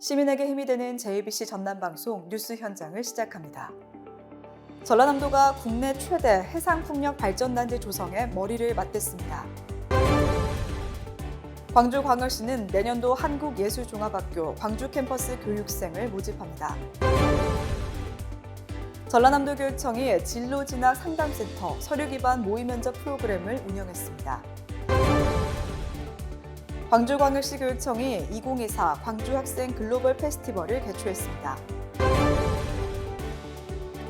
시민에게 힘이 되는 JBC 전남방송 뉴스 현장을 시작합니다. 전라남도가 국내 최대 해상풍력 발전단지 조성에 머리를 맞댔습니다. 광주광역시는 내년도 한국예술종합학교 광주 캠퍼스 교육생을 모집합니다. 전라남도 교육청이 진로진학 상담센터 서류 기반 모의 면접 프로그램을 운영했습니다. 광주광역시 교육청이 2024 광주학생 글로벌 페스티벌을 개최했습니다.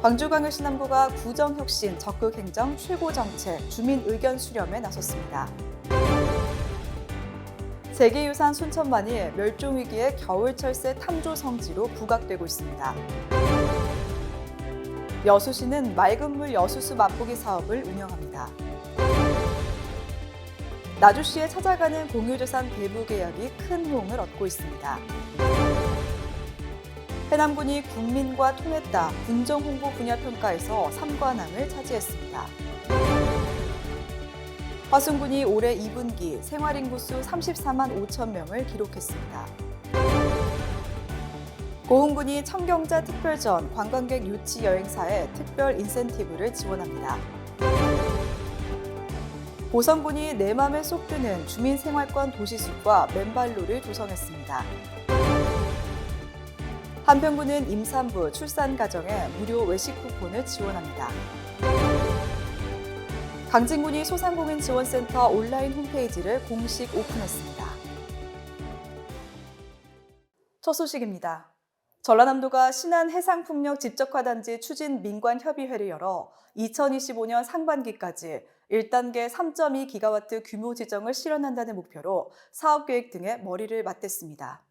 광주광역시 남구가 구정혁신 적극행정 최고정책 주민 의견 수렴에 나섰습니다. 세계유산 순천만이 멸종위기의 겨울철새 탐조 성지로 부각되고 있습니다. 여수시는 맑은물 여수수 맛보기 사업을 운영합니다. 나주시에 찾아가는 공유재산 배부 계약이 큰 호응을 얻고 있습니다. 해남군이 국민과 통했다 군정홍보 분야평가에서 3관왕을 차지했습니다. 화순군이 올해 2분기 생활인구수 34만 5천 명을 기록했습니다. 고흥군이 청경자 특별전 관광객 유치 여행사에 특별 인센티브를 지원합니다. 보성군이 내 맘에 쏙 드는 주민생활권 도시숲과 맨발로를 조성했습니다. 한평군은 임산부 출산가정에 무료 외식 쿠폰을 지원합니다. 강진군이 소상공인지원센터 온라인 홈페이지를 공식 오픈했습니다. 첫 소식입니다. 전라남도가 신안해상풍력 집적화단지 추진 민관협의회를 열어 2025년 상반기까지 1단계 3.2기가와트 규모 지정을 실현한다는 목표로 사업계획 등에 머리를 맞댔습니다.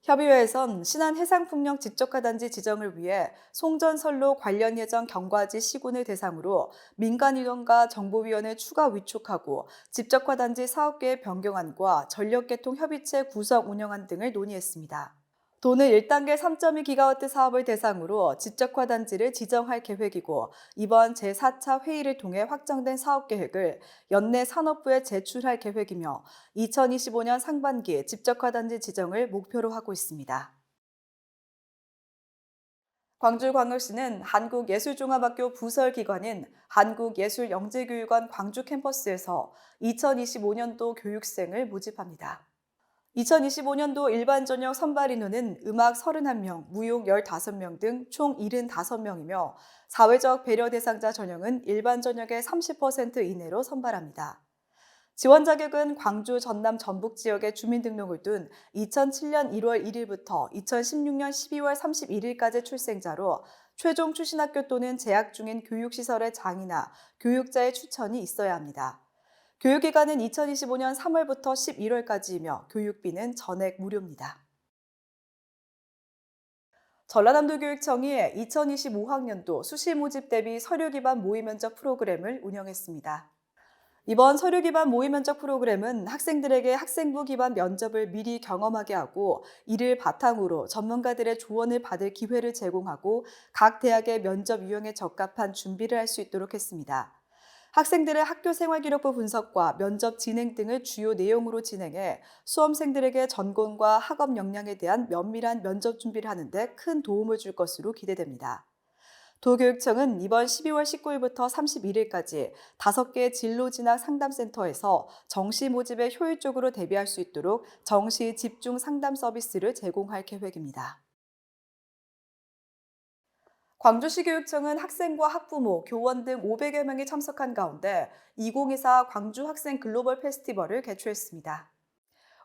협의회에선 신안해상풍력 집적화단지 지정을 위해 송전선로 관련 예정 경과지 시군을 대상으로 민간위원과 정보위원을 추가 위촉하고 집적화단지 사업계획 변경안과 전력개통협의체 구성 운영안 등을 논의했습니다. 도는 1단계 3.2기가와트 사업을 대상으로 집적화 단지를 지정할 계획이고 이번 제4차 회의를 통해 확정된 사업계획을 연내 산업부에 제출할 계획이며 2025년 상반기 집적화 단지 지정을 목표로 하고 있습니다. 광주광역시는 한국예술종합학교 부설기관인 한국예술영재교육원 광주 캠퍼스에서 2025년도 교육생을 모집합니다. 2025년도 일반 전형 선발 인원은 음악 31명, 무용 15명 등 총 75명이며 사회적 배려 대상자 전형은 일반 전형의 30% 이내로 선발합니다. 지원 자격은 광주, 전남, 전북 지역에 주민등록을 둔 2007년 1월 1일부터 2016년 12월 31일까지 출생자로 최종 출신학교 또는 재학 중인 교육시설의 장이나 교육자의 추천이 있어야 합니다. 교육기간은 2025년 3월부터 11월까지이며 교육비는 전액 무료입니다. 전라남도 교육청이 2025학년도 수시 모집 대비 서류 기반 모의 면접 프로그램을 운영했습니다. 이번 서류 기반 모의 면접 프로그램은 학생들에게 학생부 기반 면접을 미리 경험하게 하고 이를 바탕으로 전문가들의 조언을 받을 기회를 제공하고 각 대학의 면접 유형에 적합한 준비를 할 수 있도록 했습니다. 학생들의 학교 생활기록부 분석과 면접 진행 등을 주요 내용으로 진행해 수험생들에게 전공과 학업 역량에 대한 면밀한 면접 준비를 하는데 큰 도움을 줄 것으로 기대됩니다. 도교육청은 이번 12월 19일부터 31일까지 5개 진로진학 상담센터에서 정시 모집에 효율적으로 대비할 수 있도록 정시 집중 상담 서비스를 제공할 계획입니다. 광주시 교육청은 학생과 학부모, 교원 등 500여 명이 참석한 가운데 2024 광주 학생 글로벌 페스티벌을 개최했습니다.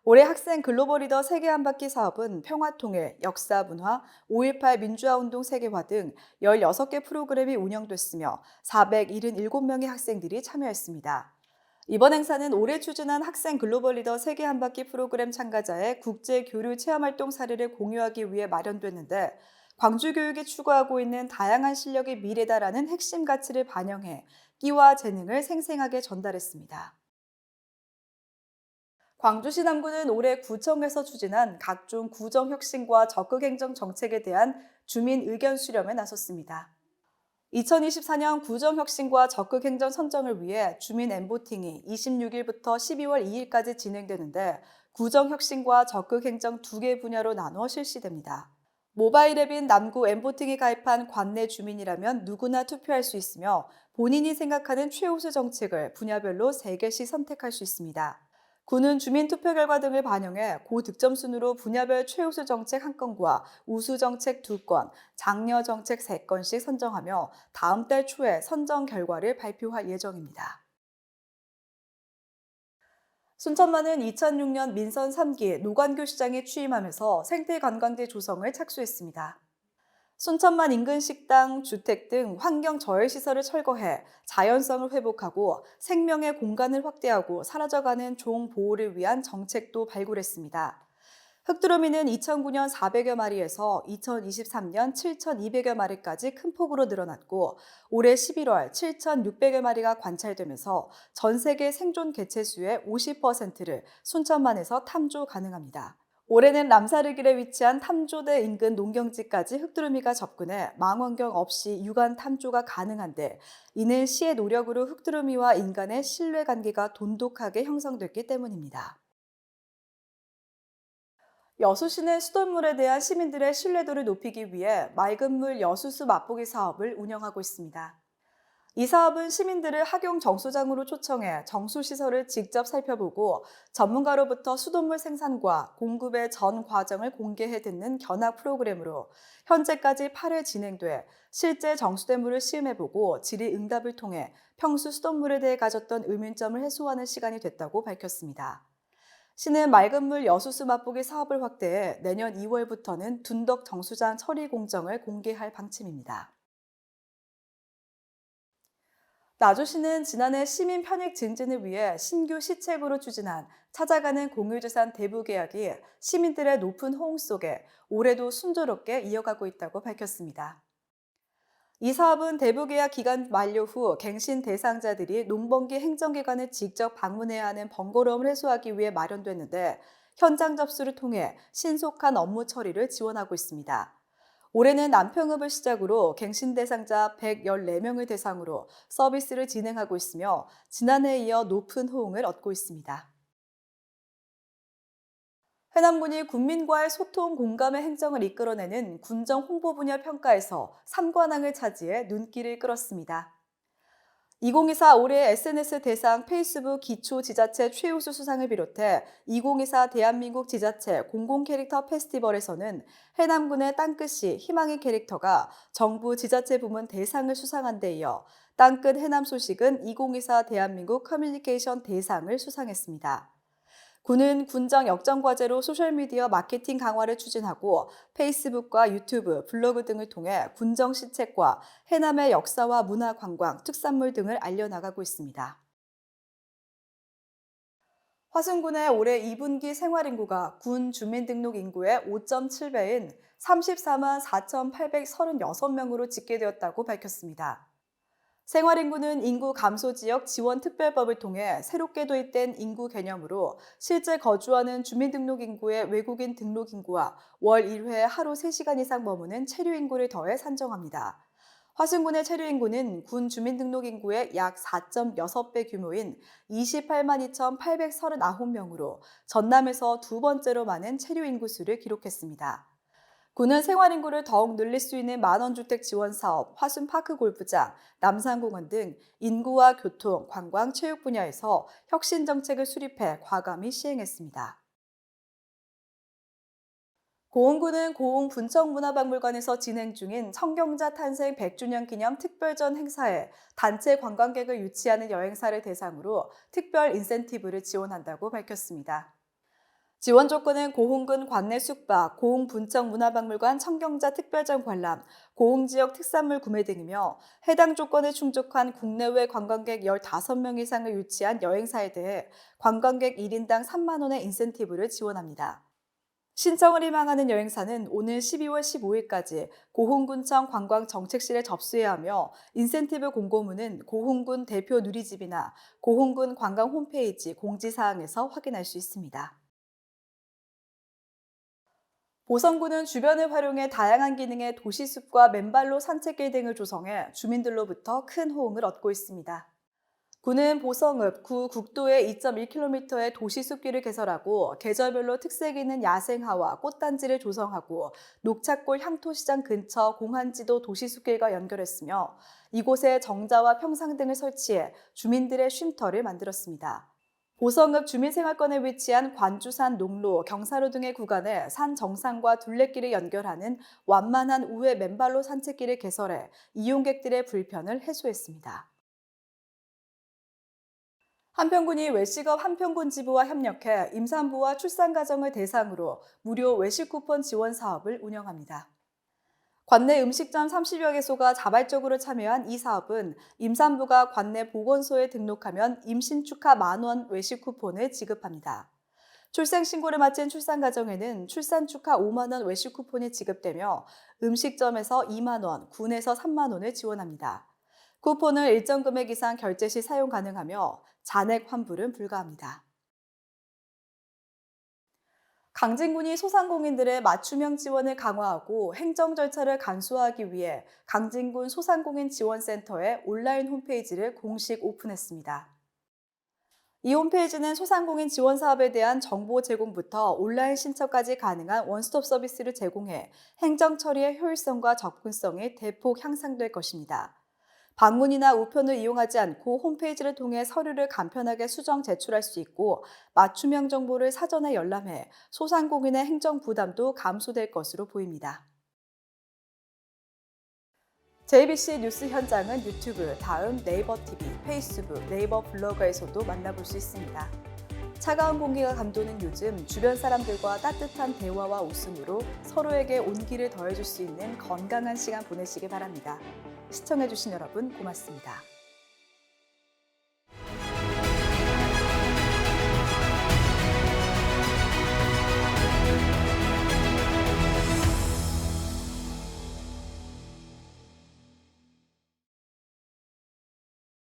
올해 학생 글로벌 리더 세계 한바퀴 사업은 평화통일, 역사문화, 5.18 민주화운동 세계화 등 16개 프로그램이 운영됐으며 477명의 학생들이 참여했습니다. 이번 행사는 올해 추진한 학생 글로벌 리더 세계 한바퀴 프로그램 참가자의 국제 교류 체험활동 사례를 공유하기 위해 마련됐는데 광주교육이 추구하고 있는 다양한 실력이 미래다라는 핵심 가치를 반영해 끼와 재능을 생생하게 전달했습니다. 광주시 남구는 올해 구청에서 추진한 각종 구정혁신과 적극행정 정책에 대한 주민 의견 수렴에 나섰습니다. 2024년 구정혁신과 적극행정 선정을 위해 주민 엠보팅이 26일부터 12월 2일까지 진행되는데 구정혁신과 적극행정 두 개 분야로 나눠 실시됩니다. 모바일 앱인 남구 엠보팅에 가입한 관내 주민이라면 누구나 투표할 수 있으며 본인이 생각하는 최우수 정책을 분야별로 3개씩 선택할 수 있습니다. 구는 주민 투표 결과 등을 반영해 고득점 순으로 분야별 최우수 정책 1건과 우수 정책 2건, 장려 정책 3건씩 선정하며 다음 달 초에 선정 결과를 발표할 예정입니다. 순천만은 2006년 민선 3기 노관규 시장이 취임하면서 생태관광지 조성을 착수했습니다. 순천만 인근 식당, 주택 등 환경 저해 시설을 철거해 자연성을 회복하고 생명의 공간을 확대하고 사라져가는 종 보호를 위한 정책도 발굴했습니다. 흑두루미는 2009년 400여 마리에서 2023년 7,200여 마리까지 큰 폭으로 늘어났고 올해 11월 7,600여 마리가 관찰되면서 전 세계 생존 개체수의 50%를 순천만에서 탐조 가능합니다. 올해는 람사르길에 위치한 탐조대 인근 농경지까지 흑두루미가 접근해 망원경 없이 육안 탐조가 가능한데 이는 시의 노력으로 흑두루미와 인간의 신뢰관계가 돈독하게 형성됐기 때문입니다. 여수시는 수돗물에 대한 시민들의 신뢰도를 높이기 위해 맑은 물 여수수 맛보기 사업을 운영하고 있습니다. 이 사업은 시민들을 학용 정수장으로 초청해 정수시설을 직접 살펴보고 전문가로부터 수돗물 생산과 공급의 전 과정을 공개해 듣는 견학 프로그램으로 현재까지 8회 진행돼 실제 정수된 물을 시음해보고 질의응답을 통해 평소 수돗물에 대해 가졌던 의문점을 해소하는 시간이 됐다고 밝혔습니다. 시는 맑은 물 여수수 맛보기 사업을 확대해 내년 2월부터는 둔덕 정수장 처리 공정을 공개할 방침입니다. 나주시는 지난해 시민 편익 증진을 위해 신규 시책으로 추진한 찾아가는 공유재산 대부 계약이 시민들의 높은 호응 속에 올해도 순조롭게 이어가고 있다고 밝혔습니다. 이 사업은 대부 계약 기간 만료 후 갱신 대상자들이 농번기 행정기관을 직접 방문해야 하는 번거로움을 해소하기 위해 마련됐는데 현장 접수를 통해 신속한 업무 처리를 지원하고 있습니다. 올해는 남평읍을 시작으로 갱신 대상자 114명을 대상으로 서비스를 진행하고 있으며 지난해에 이어 높은 호응을 얻고 있습니다. 해남군이 국민과의 소통 공감의 행정을 이끌어내는 군정 홍보 분야 평가에서 3관왕을 차지해 눈길을 끌었습니다. 2024 올해 SNS 대상 페이스북 기초 지자체 최우수 수상을 비롯해 2024 대한민국 지자체 공공 캐릭터 페스티벌에서는 해남군의 땅끝이 희망의 캐릭터가 정부 지자체 부문 대상을 수상한 데 이어 땅끝 해남 소식은 2024 대한민국 커뮤니케이션 대상을 수상했습니다. 군은 군정 역정 과제로 소셜미디어 마케팅 강화를 추진하고 페이스북과 유튜브, 블로그 등을 통해 군정 시책과 해남의 역사와 문화 관광, 특산물 등을 알려나가고 있습니다. 화순군의 올해 2분기 생활인구가 군 주민등록 인구의 5.7배인 34만 4,836명으로 집계되었다고 밝혔습니다. 생활인구는 인구 감소 지역 지원 특별법을 통해 새롭게 도입된 인구 개념으로 실제 거주하는 주민등록 인구의 외국인 등록 인구와 월 1회 하루 3시간 이상 머무는 체류 인구를 더해 산정합니다. 화순군의 체류 인구는 군 주민등록 인구의 약 4.6배 규모인 28만 2,839명으로 전남에서 두 번째로 많은 체류 인구 수를 기록했습니다. 군은 생활인구를 더욱 늘릴 수 있는 만원주택 지원 사업, 화순파크 골프장, 남산공원 등 인구와 교통, 관광, 체육 분야에서 혁신 정책을 수립해 과감히 시행했습니다. 고흥군은 고흥 분청문화박물관에서 진행 중인 청경자 탄생 100주년 기념 특별전 행사에 단체 관광객을 유치하는 여행사를 대상으로 특별 인센티브를 지원한다고 밝혔습니다. 지원 조건은 고흥군 관내 숙박, 고흥 분청문화박물관 청경자 특별전 관람, 고흥 지역 특산물 구매 등이며 해당 조건에 충족한 국내외 관광객 15명 이상을 유치한 여행사에 대해 관광객 1인당 3만 원의 인센티브를 지원합니다. 신청을 희망하는 여행사는 오늘 12월 15일까지 고흥군청 관광정책실에 접수해야 하며 인센티브 공고문은 고흥군 대표 누리집이나 고흥군 관광 홈페이지 공지사항에서 확인할 수 있습니다. 보성군은 주변을 활용해 다양한 기능의 도시숲과 맨발로 산책길 등을 조성해 주민들로부터 큰 호응을 얻고 있습니다. 구는 보성읍 구 국도의 2.1km의 도시 숲길을 개설하고 계절별로 특색 있는 야생화와 꽃단지를 조성하고 녹차골 향토시장 근처 공한지도 도시 숲길과 연결했으며 이곳에 정자와 평상 등을 설치해 주민들의 쉼터를 만들었습니다. 보성읍 주민생활권에 위치한 관주산 농로, 경사로 등의 구간에 산 정상과 둘레길을 연결하는 완만한 우회 맨발로 산책길을 개설해 이용객들의 불편을 해소했습니다. 한평군이 외식업 한평군지부와 협력해 임산부와 출산가정을 대상으로 무료 외식 쿠폰 지원 사업을 운영합니다. 관내 음식점 30여 개소가 자발적으로 참여한 이 사업은 임산부가 관내 보건소에 등록하면 임신 축하 10,000원 외식 쿠폰을 지급합니다. 출생신고를 마친 출산가정에는 출산 축하 5만 원 외식 쿠폰이 지급되며 음식점에서 2만 원, 군에서 3만 원을 지원합니다. 쿠폰을 일정 금액 이상 결제 시 사용 가능하며 잔액 환불은 불가합니다. 강진군이 소상공인들의 맞춤형 지원을 강화하고 행정 절차를 간소화하기 위해 강진군 소상공인 지원센터의 온라인 홈페이지를 공식 오픈했습니다. 이 홈페이지는 소상공인 지원 사업에 대한 정보 제공부터 온라인 신청까지 가능한 원스톱 서비스를 제공해 행정 처리의 효율성과 접근성이 대폭 향상될 것입니다. 방문이나 우편을 이용하지 않고 홈페이지를 통해 서류를 간편하게 수정 제출할 수 있고 맞춤형 정보를 사전에 열람해 소상공인의 행정 부담도 감소될 것으로 보입니다. JBC 뉴스 현장은 유튜브, 다음 네이버 TV, 페이스북, 네이버 블로그에서도 만나볼 수 있습니다. 차가운 공기가 감도는 요즘 주변 사람들과 따뜻한 대화와 웃음으로 서로에게 온기를 더해줄 수 있는 건강한 시간 보내시기 바랍니다. 시청해주신 여러분 고맙습니다.